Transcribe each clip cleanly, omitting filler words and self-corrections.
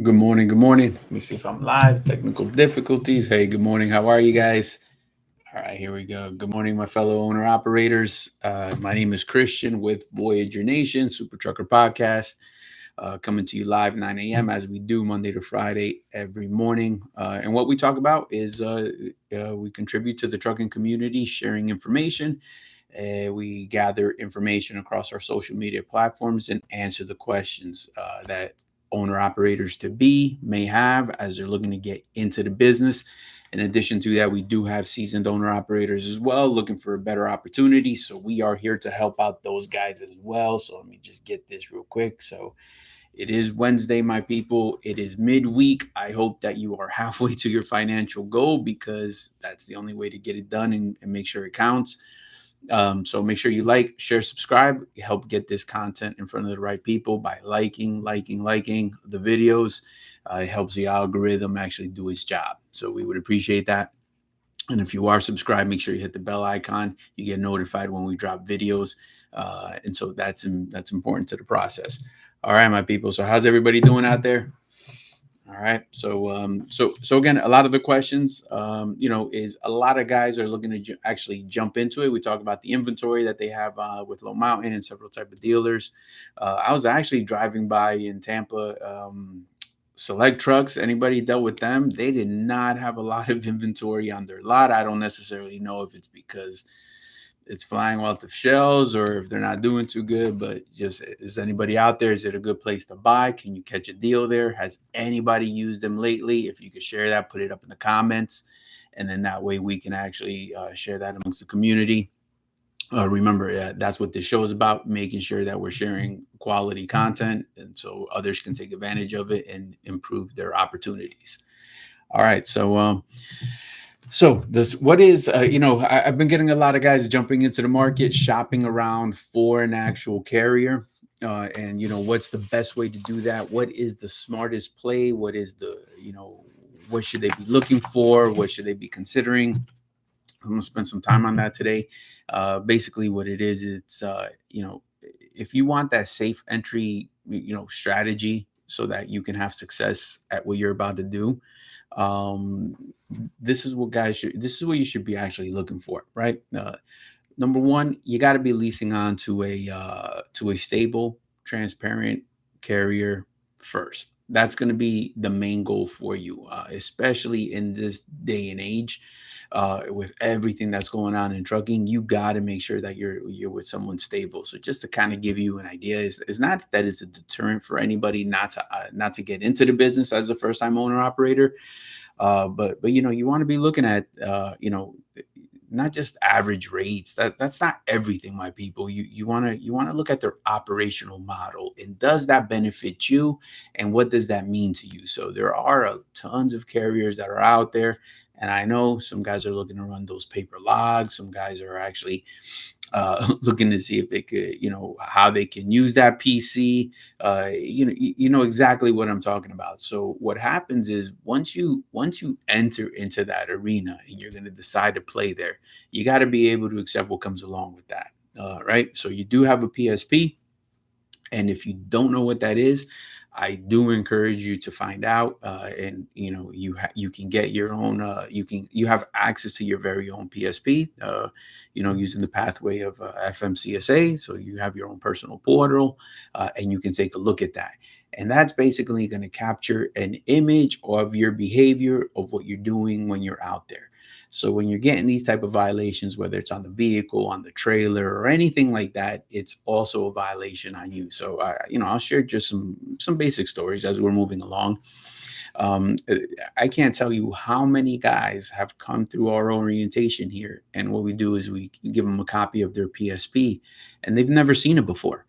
Good morning. Good morning. Let me see if I'm live. Technical difficulties. Hey, good morning. How are you guys? All right, here we go. Good morning, my fellow owner operators. My name is Christian with Voyager Nation Super Trucker Podcast, coming to you live 9 a.m. as we do Monday to Friday every morning. And what we talk about is we contribute to the trucking community, sharing information. We gather information across our social media platforms and answer the questions that owner operators to be may have as they're looking to get into the business. In addition to that, we do have seasoned owner operators as well looking for a better opportunity. So we are here to help out those guys as well. So let me just get this real quick. So it is Wednesday, my people. It is midweek. I hope that you are halfway to your financial goal because that's the only way to get it done and make sure it counts. So make sure you like, share, subscribe. Help get this content in front of the right people by liking the videos. It helps the algorithm actually do its job. So we would appreciate that. And if you are subscribed, make sure you hit the bell icon. You get notified when we drop videos. And so that's important to the process. All right, my people. So how's everybody doing out there? All right. So again, a lot of the questions, is a lot of guys are looking to actually jump into it. We talk about the inventory that they have with Low Mountain and several type of dealers. I was actually driving by in Tampa. Select Trucks. Anybody dealt with them? They did not have a lot of inventory on their lot. I don't necessarily know if it's because it's flying off the shelves or if they're not doing too good, but just is anybody out there? Is it a good place to buy? Can you catch a deal there? Has anybody used them lately? If you could share that, put it up in the comments. And then that way we can actually share that amongst the community. Remember, that's what this show is about, making sure that we're sharing quality content and so others can take advantage of it and improve their opportunities. All right. So this, what is, I've been getting a lot of guys jumping into the market, shopping around for an actual carrier. And, what's the best way to do that? What is the smartest play? What is what should they be looking for? What should they be considering? I'm going to spend some time on that today. Basically what it is, it's, if you want that safe entry, strategy so that you can have success at what you're about to do, um, this is what you should be actually looking for, right? Number one, you got to be leasing on to a stable, transparent carrier first. That's going to be the main goal for you, especially in this day and age. With everything that's going on in trucking, you got to make sure that you're with someone stable. So just to kind of give you an idea, is not that it's a deterrent for anybody not to get into the business as a first time owner operator, but you want to be looking at not just average rates. That's not everything, my people. You want to look at their operational model and does that benefit you, and what does that mean to you? So there are tons of carriers that are out there, and I know some guys are looking to run those paper logs. Some guys are actually looking to see if they could, how they can use that PC. You know exactly what I'm talking about. So what happens is once you enter into that arena and you're going to decide to play there, you got to be able to accept what comes along with that. Right. So you do have a PSP, and if you don't know what that is, I do encourage you to find out. And you can get your own. You have access to your very own PSP. Using the pathway of FMCSA. So you have your own personal portal, and you can take a look at that. And that's basically going to capture an image of your behavior of what you're doing when you're out there. So when you're getting these type of violations, whether it's on the vehicle, on the trailer, or anything like that, it's also a violation on you. So I'll share just some basic stories as we're moving along. Um, uh, I can't tell you how many guys have come through our orientation here, and what we do is we give them a copy of their PSP, and they've never seen it before.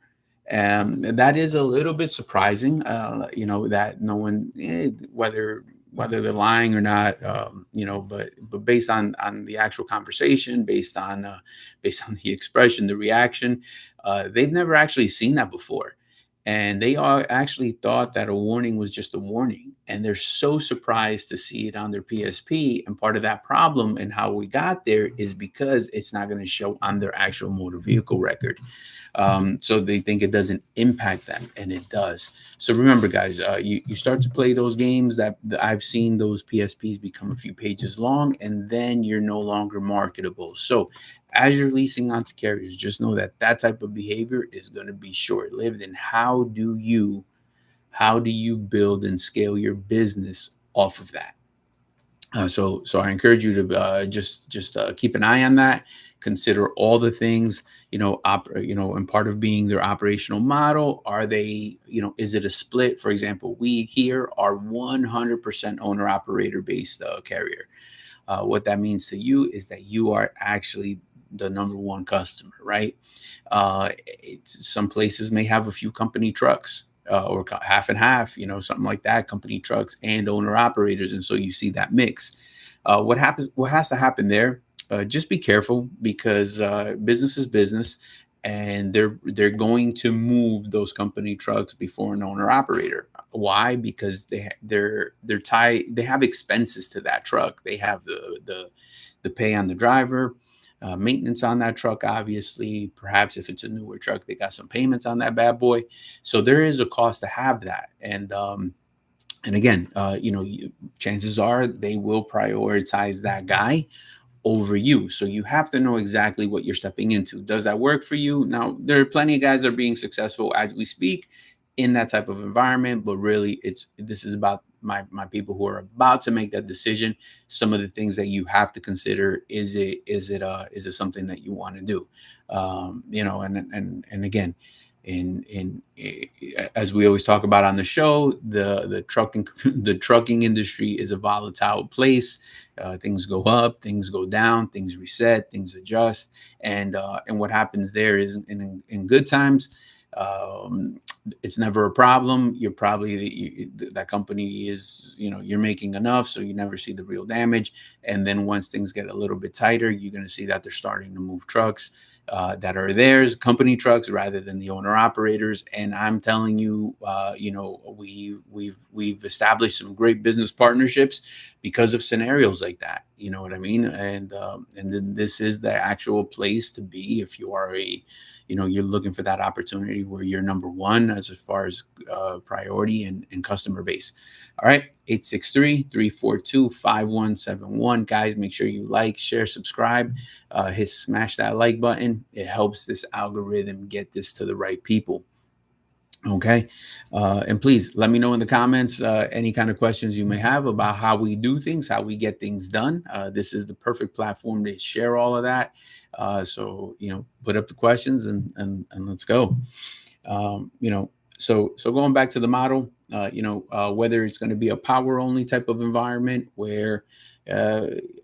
That is a little bit surprising, that no one, whether they're lying or not, but based on the actual conversation, based on the expression, the reaction, they've never actually seen that before, and they are actually thought that a warning was just a warning, and they're so surprised to see it on their PSP. And part of that problem and how we got there is because it's not going to show on their actual motor vehicle record. So they think it doesn't impact them, and it does. So remember, guys, you start to play those games that I've seen those PSPs become a few pages long, and then you're no longer marketable. So as you're leasing onto carriers, just know that that type of behavior is going to be short lived. And how do you build and scale your business off of that? So I encourage you to just keep an eye on that. Consider all the things, and part of being their operational model. Are they, is it a split? For example, we here are 100% owner operator based carrier. What that means to you is that you are actually the number one customer, right? Some places may have a few company trucks, or half and half, something like that, company trucks and owner operators. And so you see that mix. What has to happen there? Just be careful, because business is business, and they're going to move those company trucks before an owner operator. Why? Because they're tied. They have expenses to that truck. They have the pay on the driver, maintenance on that truck, obviously. Perhaps if it's a newer truck, they got some payments on that bad boy. So there is a cost to have that. And again, chances are they will prioritize that guy over you. So you have to know exactly what you're stepping into. Does that work for you? Now, there are plenty of guys that are being successful as we speak in that type of environment, but really this is about my people who are about to make that decision. Some of the things that you have to consider: is it something that you want to do? And again, as we always talk about on the show, the trucking industry is a volatile place. Things go up, things go down, things reset, things adjust, and what happens there is in good times, it's never a problem. You're probably that company is, you're making enough, so you never see the real damage. And then once things get a little bit tighter, you're going to see that they're starting to move trucks that are theirs, company trucks, rather than the owner operators. And I'm telling you, we've established some great business partnerships because of scenarios like that. You know what I mean? And then this is the actual place to be if you are you're looking for that opportunity where you're number one as far as priority and customer base. All right, 863-342-5171. Guys, make sure you like, share, subscribe, smash that like button. It helps this algorithm get this to the right people. Okay. And please let me know in the comments any kind of questions you may have about how we do things, how we get things done. This is the perfect platform to share all of that. So put up the questions and let's go. So going back to the model, whether it's going to be a power only type of environment where,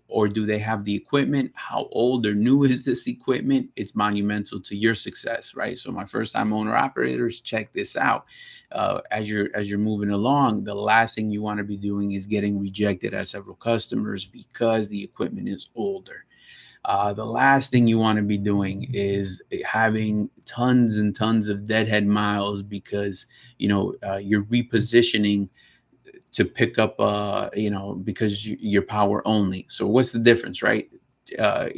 or do they have the equipment? How old or new is this equipment? It's monumental to your success, right? So my first time owner operators, check this out. As you're moving along, the last thing you want to be doing is getting rejected as several customers because the equipment is older. The last thing you want to be doing is having tons and tons of deadhead miles because you're repositioning to pick up because you're power only. So what's the difference, right? Deadhead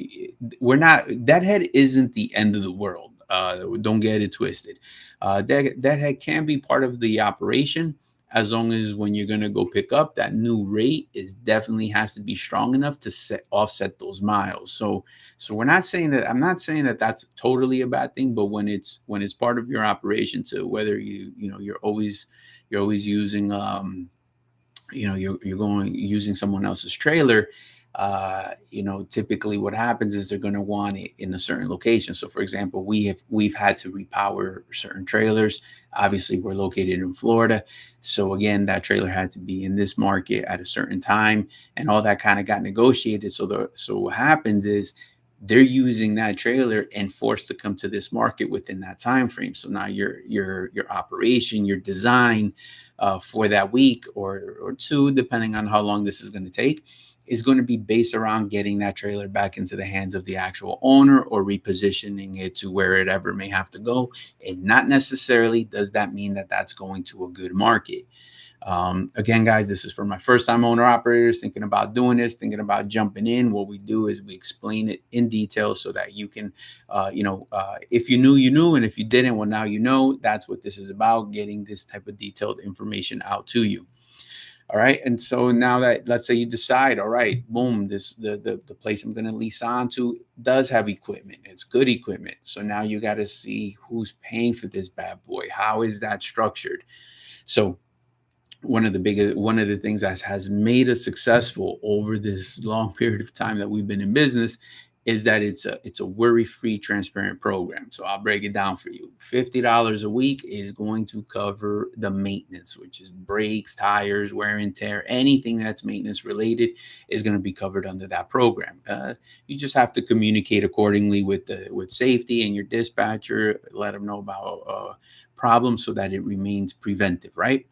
isn't the end of the world. Don't get it twisted. Deadhead can be part of the operation, as long as when you're going to go pick up, that new rate definitely has to be strong enough to offset those miles. So I'm not saying that that's totally a bad thing, but when it's part of your operation, to whether you're always using you're using someone else's trailer, typically what happens is they're going to want it in a certain location. So for example, we've had to repower certain trailers. Obviously we're located in Florida. So again, that trailer had to be in this market at a certain time, and all that kind of got negotiated. So what happens is they're using that trailer and forced to come to this market within that time frame. So now your operation, your design for that week or two, depending on how long this is going to take, is going to be based around getting that trailer back into the hands of the actual owner or repositioning it to where it ever may have to go. And not necessarily does that mean that that's going to a good market. Again, guys, this is for my first time owner operators thinking about doing this, thinking about jumping in. What we do is we explain it in detail so that you can, if you knew, you knew. And if you didn't, well, now you know. That's what this is about, getting this type of detailed information out to you. All right. And so now that, let's say you decide, all right, boom, the place I'm going to lease on to does have equipment. It's good equipment. So now you got to see who's paying for this bad boy. How is that structured? So one of the things that has made us successful over this long period of time that we've been in business is that it's a worry-free, transparent program. So I'll break it down for you. $50 a week is going to cover the maintenance, which is brakes, tires, wear and tear, anything that's maintenance related is going to be covered under that program. You just have to communicate accordingly with safety and your dispatcher, let them know about problems so that it remains preventive, right?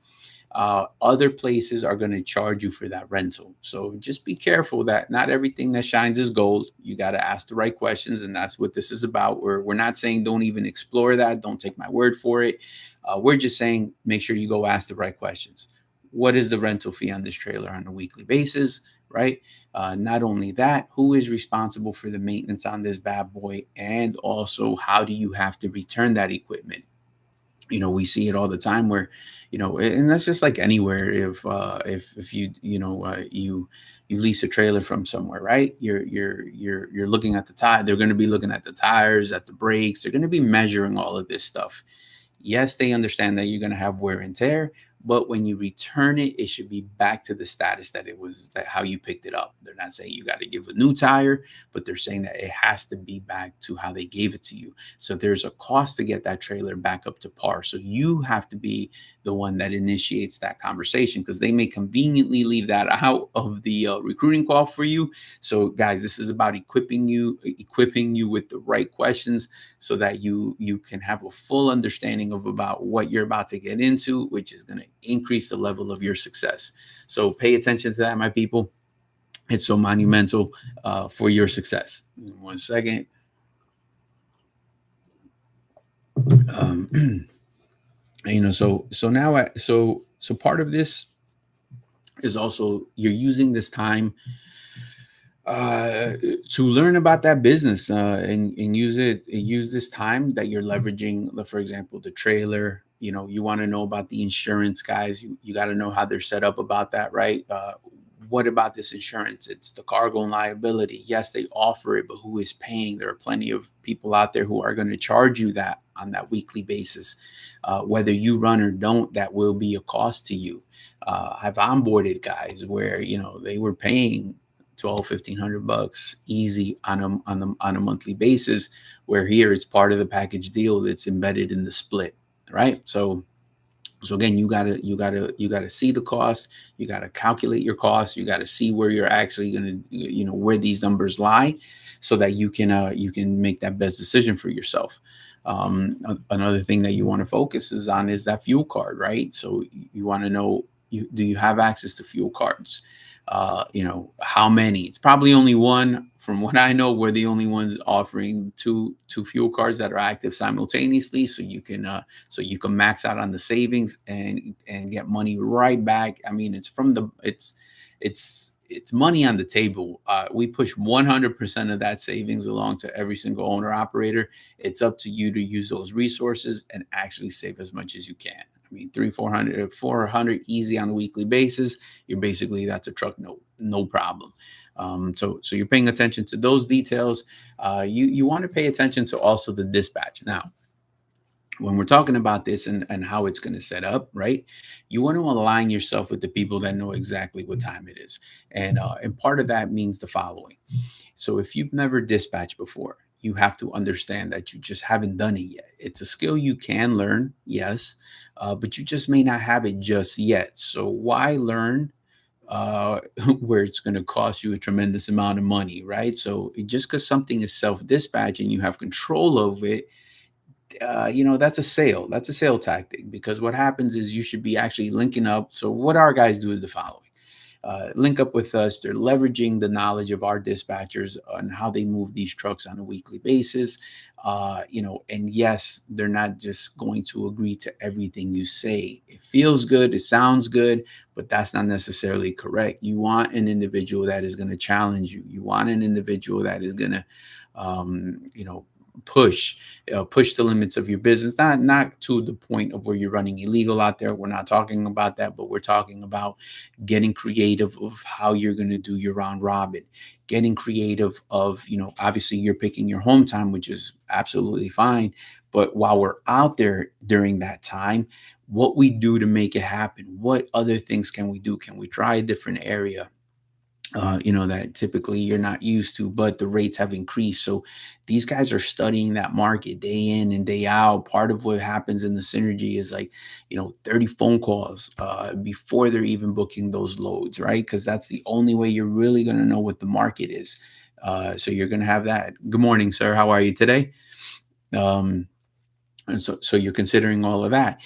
Other places are going to charge you for that rental. So just be careful that not everything that shines is gold. You got to ask the right questions. And that's what this is about. We're not saying don't even explore that. Don't take my word for it. We're just saying make sure you go ask the right questions. What is the rental fee on this trailer on a weekly basis, right? Not only that, who is responsible for the maintenance on this bad boy? And also, how do you have to return that equipment? We see it all the time where, and that's just like anywhere. If you, you lease a trailer from somewhere, right? You're looking at the tire. They're going to be looking at the tires, at the brakes. They're going to be measuring all of this stuff. Yes, they understand that you're going to have wear and tear, but when you return it, it should be back to the status that it was, that how you picked it up. They're not saying you got to give a new tire, but they're saying that it has to be back to how they gave it to you. So there's a cost to get that trailer back up to par. So you have to be the one that initiates that conversation, because they may conveniently leave that out of the recruiting call for you. So guys, this is about equipping you with the right questions so that you can have a full understanding of about what you're about to get into, which is going to increase the level of your success. So pay attention to that, my people. It's so monumental for your success. 1 second. So part of this is also you're using this time to learn about that business and use this time that you're leveraging, for example, the trailer. You want to know about the insurance, guys. You got to know how they're set up about that, right? What about this insurance? It's the cargo and liability. Yes, they offer it, but who is paying? There are plenty of people out there who are going to charge you that on that weekly basis. Whether you run or don't, that will be a cost to you. I've onboarded guys where they were paying $1,200-1,500 easy on a monthly basis, where here it's part of the package deal that's embedded in the split, right? So again, you gotta see the cost. You gotta calculate your costs. You gotta see where you're actually gonna, where these numbers lie, so that you can make that best decision for yourself. Another thing that you want to focus on is that fuel card, right? So you want to know, do you have access to fuel cards? How many? It's probably only one. From what I know, we're the only ones offering two fuel cards that are active simultaneously, so you can max out on the savings and get money right back. I mean, it's money on the table. We push 100% of that savings along to every single owner operator. It's up to you to use those resources and actually save as much as you can. I mean, 400 easy on a weekly basis. That's a truck, no problem. So you're paying attention to those details. You want to pay attention to also the dispatch. Now, when we're talking about this and how it's going to set up, right? You want to align yourself with the people that know exactly what time it is. And part of that means the following. So if you've never dispatched before, you have to understand that you just haven't done it yet. It's a skill you can learn, yes, but you just may not have it just yet. So why learn where it's going to cost you a tremendous amount of money, right? So just because something is self-dispatch and you have control of it, that's a sale tactic, because what happens is you should be actually linking up. So what our guys do is the following. link up with us. They're leveraging the knowledge of our dispatchers on how they move these trucks on a weekly basis. And yes, they're not just going to agree to everything you say. It feels good, it sounds good, but that's not necessarily correct. You want an individual that is going to challenge you. You want an individual that is going to, um, you know, push push the limits of your business, not to the point of where you're running illegal out there. We're not talking about that, but we're talking about getting creative of how you're going to do your round robin, getting creative of, obviously you're picking your home time, which is absolutely fine, but while we're out there during that time, what we do to make it happen, what other things can we do? Can we try a different area, that typically you're not used to, but the rates have increased. So these guys are studying that market day in and day out. Part of what happens in the synergy is like, 30 phone calls before they're even booking those loads, right? Because that's the only way you're really going to know what the market is. So you're going to have that. Good morning, sir. How are you today? And so you're considering all of that.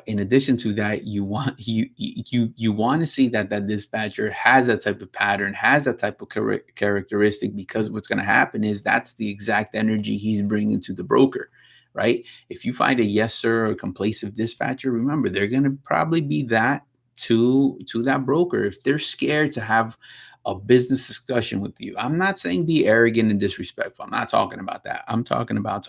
In addition to that, you want you want to see that dispatcher has that type of pattern, has that type of characteristic, because what's going to happen is that's the exact energy he's bringing to the broker, right? If you find a yes sir or complacent dispatcher, remember they're going to probably be that to that broker. If they're scared to have a business discussion with you, I'm not saying be arrogant and disrespectful. I'm not talking about that. I'm talking about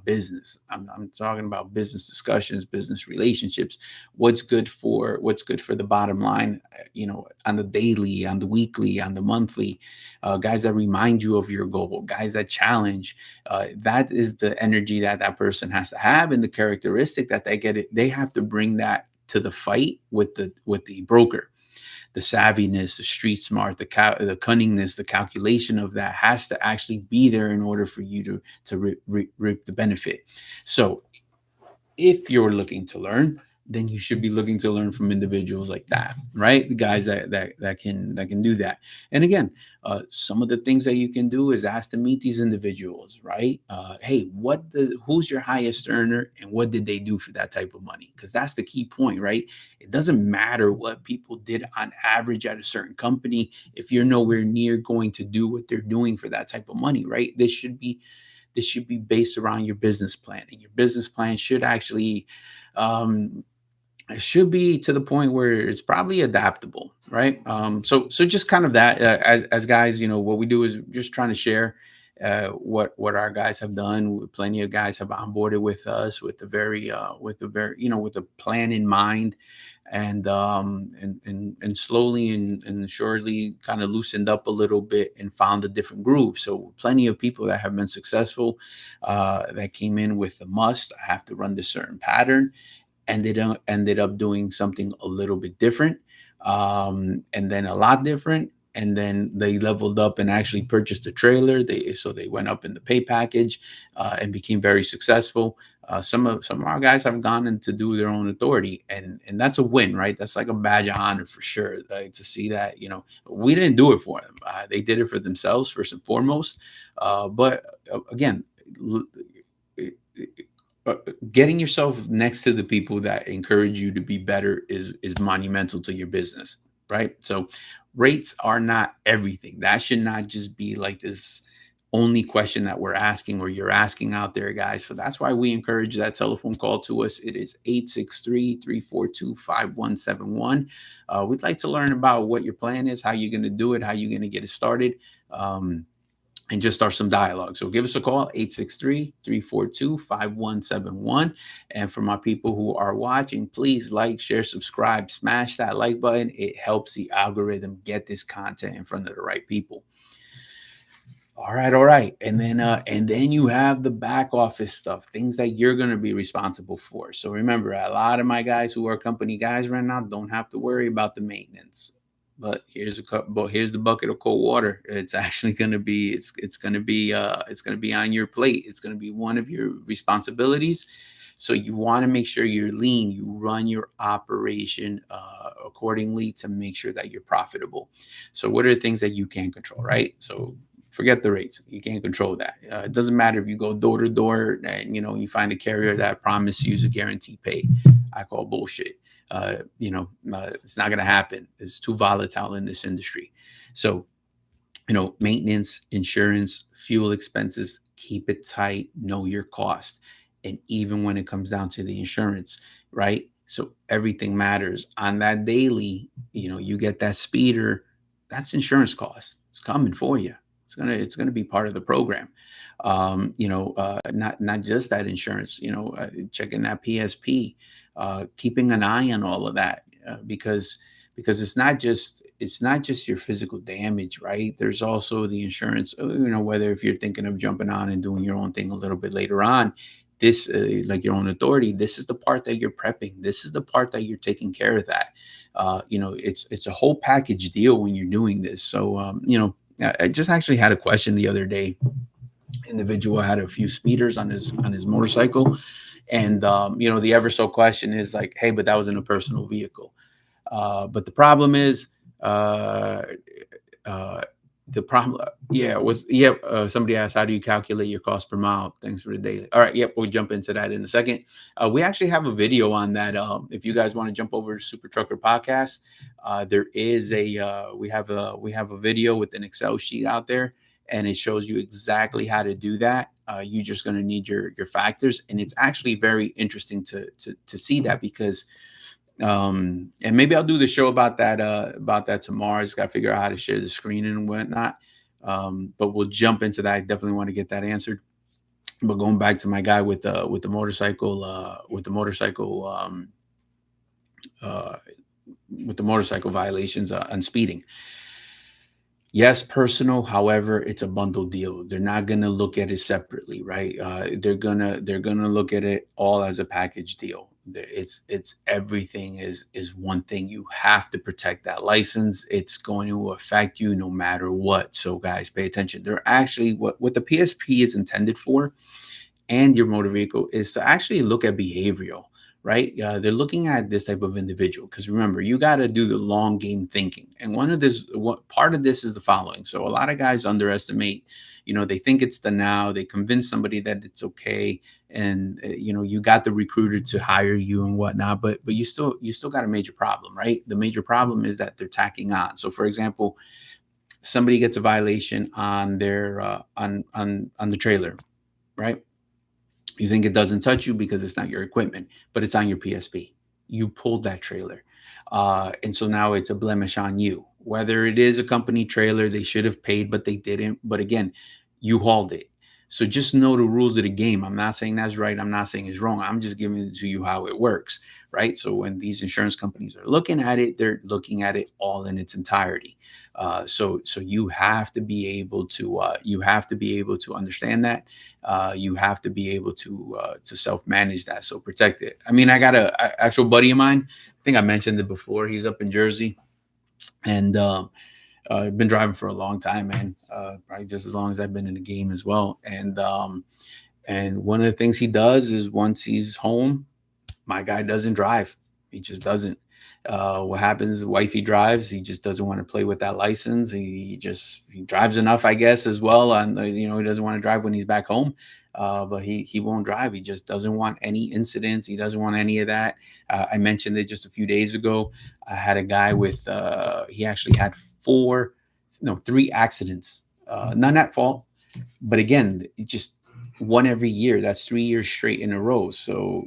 business. I'm talking about business discussions, business relationships. What's good for the bottom line, on the daily, on the weekly, on the monthly. Guys that remind you of your goal, guys that challenge. That is the energy that person has to have, and the characteristic that they get it. They have to bring that to the fight with the broker. The savviness, the street smart, the cunningness, the calculation of that has to actually be there in order for you to reap the benefit. So if you're looking to learn, then you should be looking to learn from individuals like that, right? The guys that can do that. And again, some of the things that you can do is ask to meet these individuals, right? Hey, who's your highest earner, and what did they do for that type of money? Because that's the key point, right? It doesn't matter what people did on average at a certain company if you're nowhere near going to do what they're doing for that type of money, right? This should be based around your business plan, and your business plan should actually, it should be to the point where it's probably adaptable, right? So just kind of that, as guys, what we do is just trying to share what our guys have done. Plenty of guys have onboarded with us with with a plan in mind, and slowly and surely kind of loosened up a little bit and found a different groove. So plenty of people that have been successful, that came in with a must, I have to run this certain pattern, ended up doing something a little bit different, and then a lot different, and then they leveled up and actually purchased a trailer. They went up in the pay package, and became very successful. Some of our guys have gone in to do their own authority, and that's a win, right? That's like a badge of honor for sure, like, to see that, we didn't do it for them. They did it for themselves first and foremost. But again, getting yourself next to the people that encourage you to be better is monumental to your business, right? So rates are not everything. That should not just be like this only question that we're asking or you're asking out there, guys. So that's why we encourage that telephone call to us. It is 863-342-5171. We'd like to learn about what your plan is, how you're going to do it, how you're going to get it started. And just start some dialogue. So give us a call, 863-342-5171. And for my people who are watching, please like, share, subscribe, smash that like button. It helps the algorithm get this content in front of the right people. All right. And then you have the back office stuff, things that you're going to be responsible for. So remember, a lot of my guys who are company guys right now don't have to worry about the maintenance. But here's the bucket of cold water. It's actually going to be it's going to be on your plate. It's going to be one of your responsibilities. So you want to make sure you're lean. You run your operation accordingly to make sure that you're profitable. So what are the things that you can control, right? So forget the rates. You can't control that. It doesn't matter if you go door to door and you find a carrier that promises you a guaranteed pay. I call bullshit. It's not going to happen. It's too volatile in this industry. So, maintenance, insurance, fuel expenses, keep it tight, know your cost. And even when it comes down to the insurance, right? So everything matters. On that daily, you get that speeder, that's insurance cost. It's coming for you. It's gonna be part of the program. Not just that insurance, checking that PSP, keeping an eye on all of that, because it's not just your physical damage, right? There's also the insurance, whether if you're thinking of jumping on and doing your own thing a little bit later on, this like your own authority, this is the part that you're prepping, this is the part that you're taking care of that. It's a whole package deal when you're doing this. So I just actually had a question the other day. Individual had a few speeders on his motorcycle, and the ever so question is like, hey, but that was in a personal vehicle. But the problem is, uh, uh, the problem, somebody asked, how do you calculate your cost per mile? Thanks for the daily. All right, yep, we'll jump into that in a second. We actually have a video on that. If you guys want to jump over to Super Trucker Podcast, there is we have a video with an Excel sheet out there, and it shows you exactly how to do that. You're just going to need your factors, and it's actually very interesting to see that, because and maybe I'll do the show about that tomorrow. I just got to figure out how to share the screen and whatnot. But we'll jump into that. I definitely want to get that answered. But going back to my guy with the motorcycle, uh, with the motorcycle violations on speeding. Yes, personal. However, it's a bundle deal. They're not gonna look at it separately, right? They're gonna look at it all as a package deal. It's everything is one thing. You have to protect that license. It's going to affect you no matter what. So, guys, pay attention. They're actually what the PSP is intended for, and your motor vehicle, is to actually look at behavioral, right? They're looking at this type of individual, because remember, you got to do the long game thinking. And what part of this is the following. So a lot of guys underestimate, they think it's the now, they convince somebody that it's okay. And you got the recruiter to hire you and whatnot, but you still got a major problem, right? The major problem is that they're tacking on. So for example, somebody gets a violation on their on the trailer, right? You think it doesn't touch you because it's not your equipment, but it's on your PSP. You pulled that trailer. And so now it's a blemish on you. Whether it is a company trailer, they should have paid, but they didn't. But again, you hauled it. So just know the rules of the game. I'm not saying that's right. I'm not saying it's wrong. I'm just giving it to you how it works, right? So when these insurance companies are looking at it, they're looking at it all in its entirety. So you have to be able to understand that. You have to be able to self-manage that. So protect it. I mean, I got a actual buddy of mine. I think I mentioned it before. He's up in Jersey, and I've been driving for a long time, man. Probably just as long as I've been in the game as well. And one of the things he does is, once he's home, my guy doesn't drive. He just doesn't. What happens? Wifey drives. He just doesn't want to play with that license. He drives enough, I guess, as well. And he doesn't want to drive when he's back home. But he won't drive. He just doesn't want any incidents. He doesn't want any of that. I mentioned it just a few days ago. I had a guy with he actually had three accidents. None at fault, but again, just one every year. That's 3 years straight in a row. So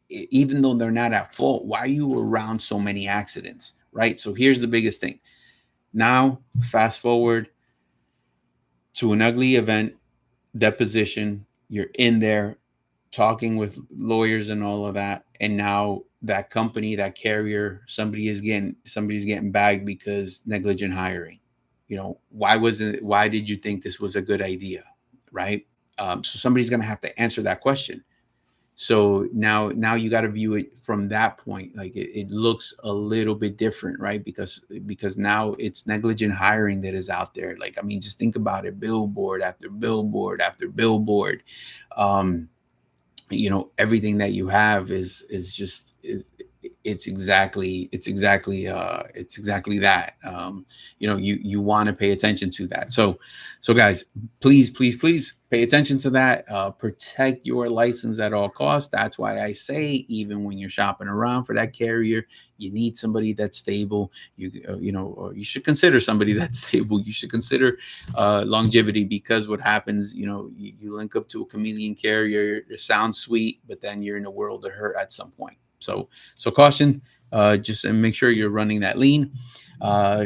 even though they're not at fault, why are you around so many accidents, right? So here's the biggest thing. Now, fast forward to an ugly event, deposition. You're in there talking with lawyers and all of that, and now that company, that carrier, somebody's getting bagged because negligent hiring. Why did you think this was a good idea, right? So somebody's going to have to answer that question. So now you got to view it from that point. Like it looks a little bit different, right? Because now it's negligent hiring that is out there. Like, I mean, just think about it. Billboard after billboard after billboard. Everything that you have is it's exactly that. You want to pay attention to that. So guys, please pay attention to that. Protect your license at all costs. That's why I say, even when you're shopping around for that carrier, you need somebody that's stable. Or you should consider somebody that's stable. You should consider longevity, because what happens, you link up to a chameleon carrier, it sounds sweet, but then you're in a world of hurt at some point. So caution, just and make sure you're running that lean.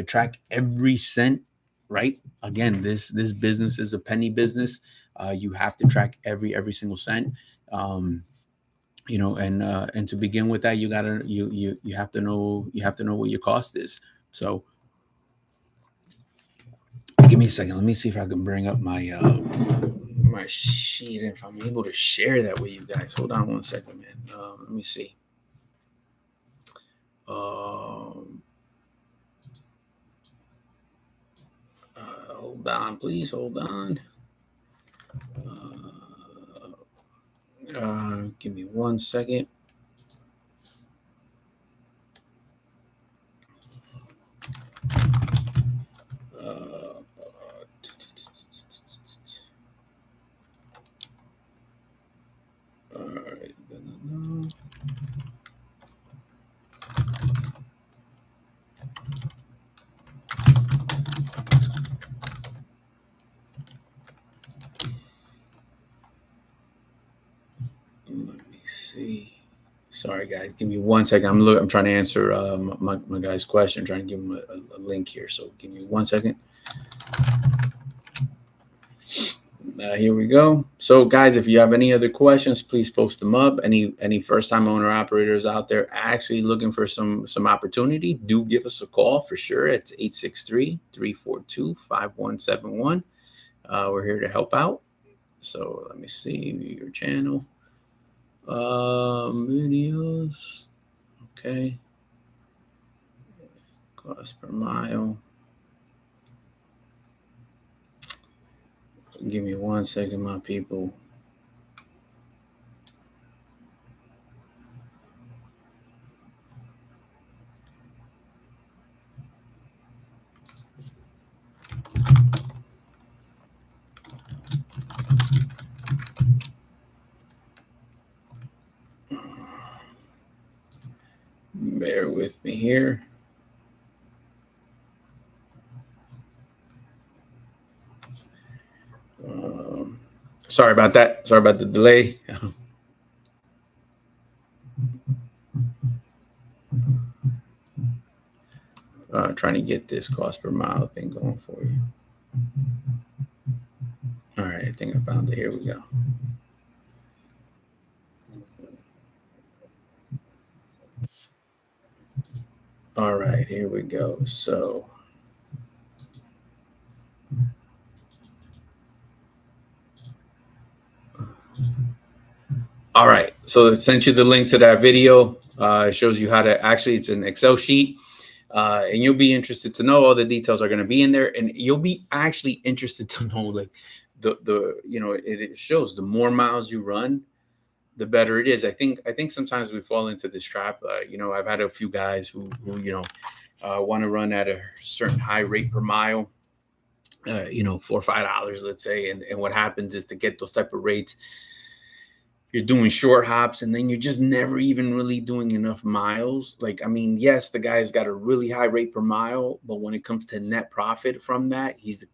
Track every cent, right? Again, this business is a penny business. You have to track every single cent. And to begin with that, you have to know what your cost is. So give me a second. Let me see if I can bring up my sheet, if I'm able to share that with you guys. Hold on one second, man. Let me see. Hold on, please. Hold on. Give me 1 second. All right. Let me see. Sorry, guys. Give me 1 second. I'm trying to answer my guy's question. I'm trying to give him a link here. So give me 1 second. Here we go. So guys, if you have any other questions, please post them up. Any first-time owner operators out there actually looking for some opportunity, do give us a call for sure. It's 863-342-5171. We're here to help out. So let me see your channel. Videos. Okay. Cost per mile. Give me 1 second, my people. Bear with me here. Sorry about that. Sorry about the delay. Trying to get this cost per mile thing going for you. All right, I think I found it. Here we go. All right, here we go. So all right, so it sent you the link to that video. It shows you how to actually, it's an Excel sheet. And you'll be interested to know all the details are going to be in there, and you'll be actually interested to know, like, it shows the more miles you run, the better it is. I think sometimes we fall into this trap. I've had a few guys who want to run at a certain high rate per mile, $4 or $5, let's say, and what happens is, to get those type of rates, you're doing short hops, and then you're just never even really doing enough miles. Like, I mean, yes, the guy's got a really high rate per mile, but when it comes to net profit from that, he's,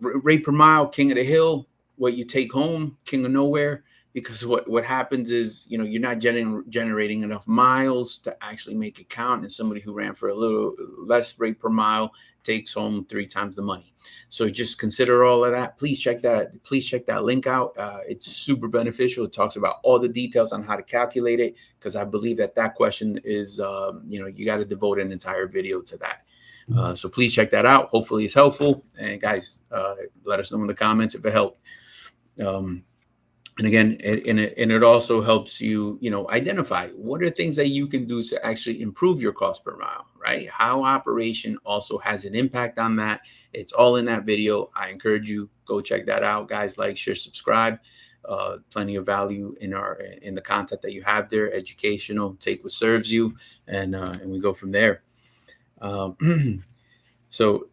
rate per mile, king of the hill, what you take home, king of nowhere. Because what happens is, you're not generating enough miles to actually make it count. And somebody who ran for a little less rate per mile takes home 3 times the money. So just consider all of that. Please check that link out. It's super beneficial. It talks about all the details on how to calculate it, because I believe that question is, you got to devote an entire video to that. So please check that out. Hopefully it's helpful. And guys, let us know in the comments if it helped. And again, it also helps you, identify what are things that you can do to actually improve your cost per mile, right? How operation also has an impact on that. It's all in that video. I encourage you, go check that out, guys. Like, share, subscribe. plenty of value in the content that you have there, educational. Take what serves you, and we go from there. Um, so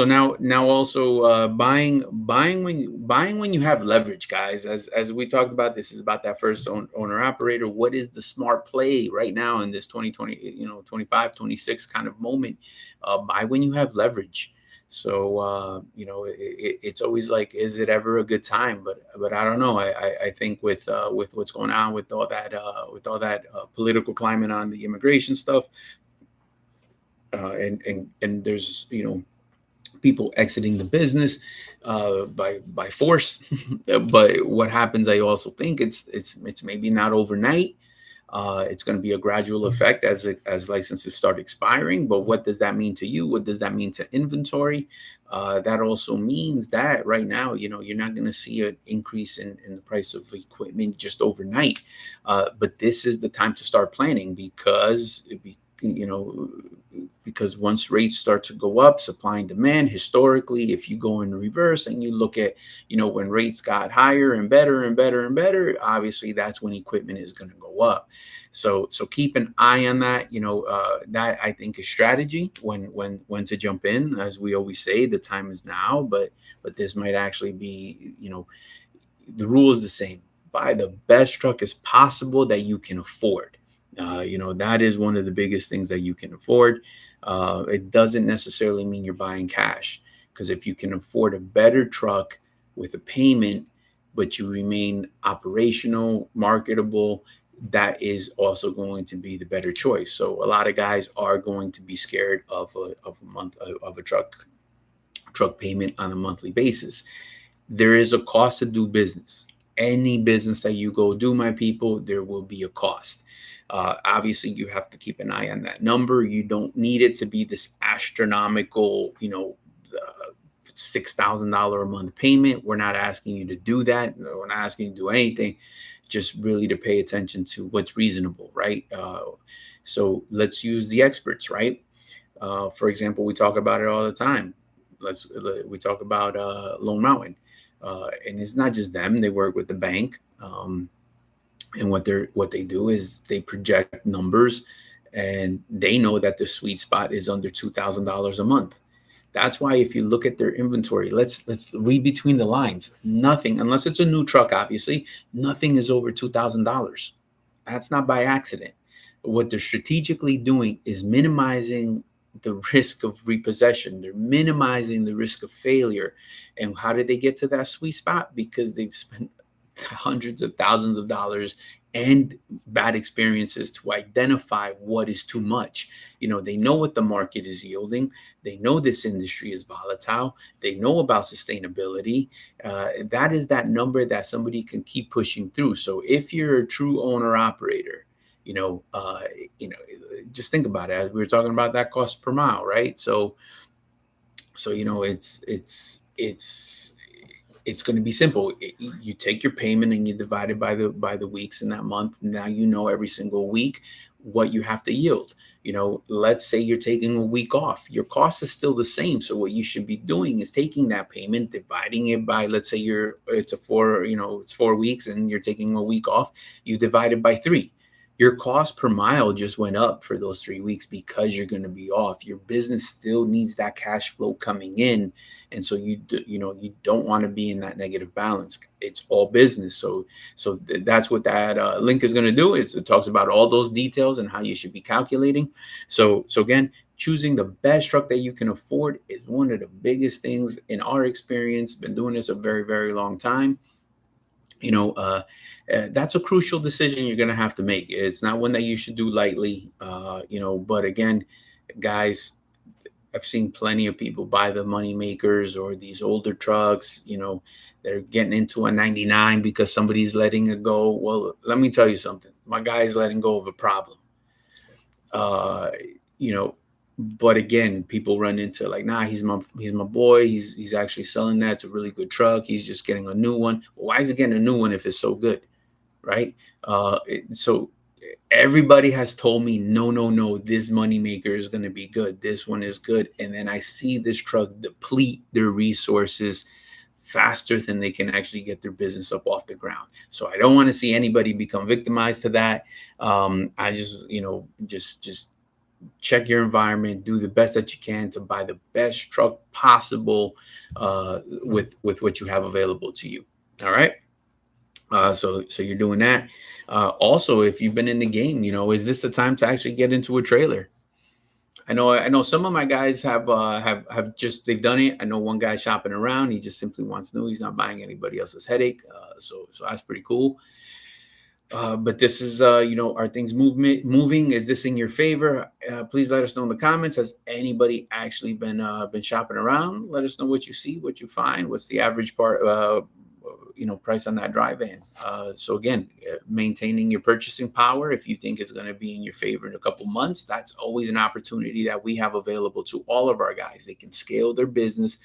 now also buying when you have leverage, guys. As we talked about, this is about that first owner operator. What is the smart play right now in this 2020, 25, 26 kind of moment? Buy when you have leverage. So it's always like, is it ever a good time? But I don't know. I think with what's going on with all that political climate on the immigration stuff, and there's people exiting the business by force. But what happens, I also think it's maybe not overnight. It's going to be a gradual effect as licenses start expiring. But what does that mean to you? What does that mean to inventory? That also means that right now, you're not going to see an increase in the price of equipment just overnight. But this is the time to start planning, because once rates start to go up, supply and demand, historically, if you go in reverse and you look at, when rates got higher and better and better and better, obviously that's when equipment is going to go up. So keep an eye on that. That I think is strategy when to jump in. As we always say, the time is now, but this might actually be, the rule is the same. Buy the best truck as possible that you can afford. That is one of the biggest things that you can afford. It doesn't necessarily mean you're buying cash, because if you can afford a better truck with a payment, but you remain operational, marketable, that is also going to be the better choice. So a lot of guys are going to be scared of a truck payment on a monthly basis. There is a cost to do business. Any business that you go do, my people, there will be a cost. Obviously, you have to keep an eye on that number. You don't need it to be this astronomical, $6,000 a month payment. We're not asking you to do that. We're not asking you to do anything. Just really to pay attention to what's reasonable, right? So let's use the experts, right? For example, we talk about it all the time. We talk about Lone Mountain, and it's not just them. They work with the bank. And what they do is they project numbers, and they know that the sweet spot is under $2,000 a month. That's why if you look at their inventory, let's read between the lines. Nothing, unless it's a new truck, obviously, nothing is over $2,000. That's not by accident. What they're strategically doing is minimizing the risk of repossession. They're minimizing the risk of failure. And how did they get to that sweet spot? Because they've spent hundreds of thousands of dollars and bad experiences to identify what is too much. They know what the market is yielding. They know this industry is volatile. They know about sustainability. That is that number that somebody can keep pushing through. So if you're a true owner operator, just think about it. As we were talking about that cost per mile, right? So it's going to be simple. You take your payment and you divide it by the weeks in that month. Now every single week what you have to yield. Let's say you're taking a week off. Your cost is still the same. So what you should be doing is taking that payment, dividing it by, let's say it's 4 weeks and you're taking a week off. You divide it by 3. Your cost per mile just went up for those 3 weeks because you're going to be off. Your business still needs that cash flow coming in. And so you don't want to be in that negative balance. It's all business. So that's what that link is going to do. It talks about all those details and how you should be calculating. So again, choosing the best truck that you can afford is one of the biggest things in our experience. Been doing this a very, very long time. That's a crucial decision you're going to have to make. It's not one that you should do lightly, but again, guys, I've seen plenty of people buy the money makers or these older trucks. They're getting into a 99 because somebody's letting it go. Well, let me tell you something. My guy is letting go of a problem. But again, people run into like, nah, he's my boy. He's actually selling that. It's a really good truck. He's just getting a new one. Well, why is he getting a new one if it's so good, right? So everybody has told me, no, this money maker is going to be good. This one is good. And then I see this truck deplete their resources faster than they can actually get their business up off the ground. So I don't want to see anybody become victimized to that. I just, just check your environment, do the best that you can to buy the best truck possible with what you have available to you. All right. So you're doing that. Also, if you've been in the game, is this the time to actually get into a trailer? I know some of my guys have just they've done it. I know one guy shopping around. He just simply wants new. He's not buying anybody else's headache. So that's pretty cool. But this is, are things moving? Is this in your favor? Please let us know in the comments. Has anybody actually been shopping around? Let us know what you see, what you find. What's the average price on that drive-in? So again, maintaining your purchasing power. If you think it's going to be in your favor in a couple months, that's always an opportunity that we have available to all of our guys. They can scale their business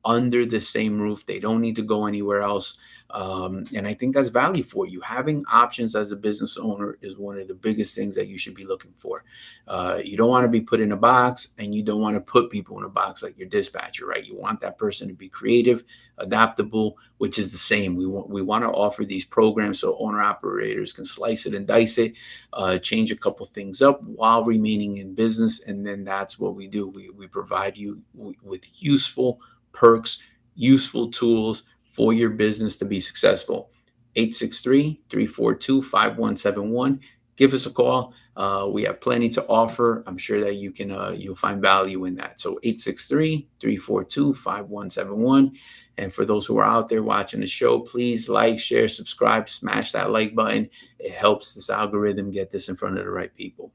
under the same roof. They don't need to go anywhere else. And I think that's value for you. Having options as a business owner is one of the biggest things that you should be looking for. You don't want to be put in a box, and you don't want to put people in a box like your dispatcher, right? You want that person to be creative, adaptable, which is the same. We want to offer these programs so owner operators can slice it and dice it, change a couple things up while remaining in business. And then that's what we do. We provide you with useful perks, useful tools for your business to be successful. 863-342-5171. Give us a call. We have plenty to offer. I'm sure that you'll find value in that. So 863-342-5171. And for those who are out there watching the show, please like, share, subscribe, smash that like button. It helps this algorithm get this in front of the right people.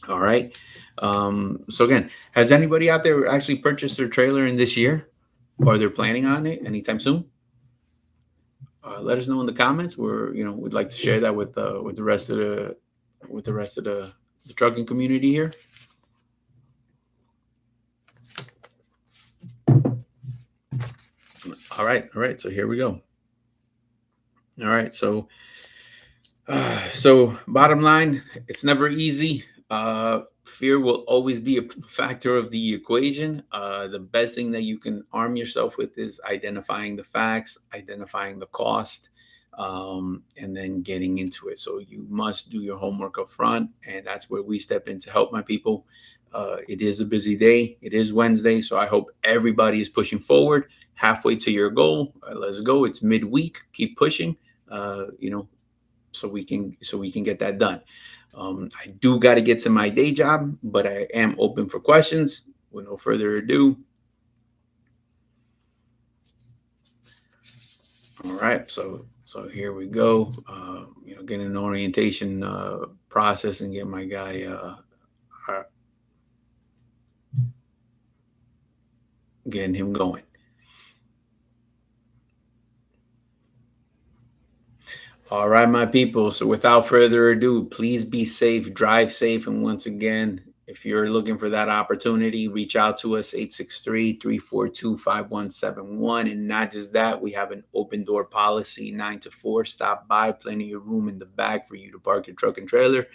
All right. So again, has anybody out there actually purchased their trailer in this year, or they're planning on it anytime soon? Let us know in the comments. We'd like to share that with the rest of the trucking community here. All right. So here we go. All right. So bottom line, it's never easy. Fear will always be a factor of the equation. The best thing that you can arm yourself with is identifying the facts, identifying the cost, and then getting into it. So you must do your homework up front, and that's where we step in to help my people. It is a busy day. It is Wednesday, so I hope everybody is pushing forward, halfway to your goal. Let's go. It's midweek. Keep pushing. So we can get that done. I do got to get to my day job, but I am open for questions. With no further ado. All right, so here we go. Getting an orientation process and get my guy getting him going. All right, my people. So without further ado, please be safe, drive safe. And once again, if you're looking for that opportunity, reach out to us, 863-342-5171. And not just that, we have an open door policy, 9 to 4. Stop by, plenty of room in the back for you to park your truck and trailer.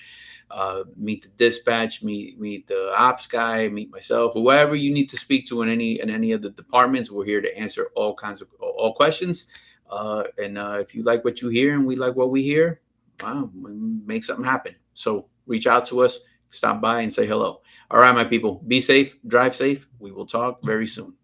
Meet the dispatch, meet the ops guy, meet myself, whoever you need to speak to in any of the departments. We're here to answer all questions. And if you like what you hear and we like what we hear, wow, make something happen. So reach out to us, stop by and say hello. All right, my people, be safe, drive safe. We will talk very soon.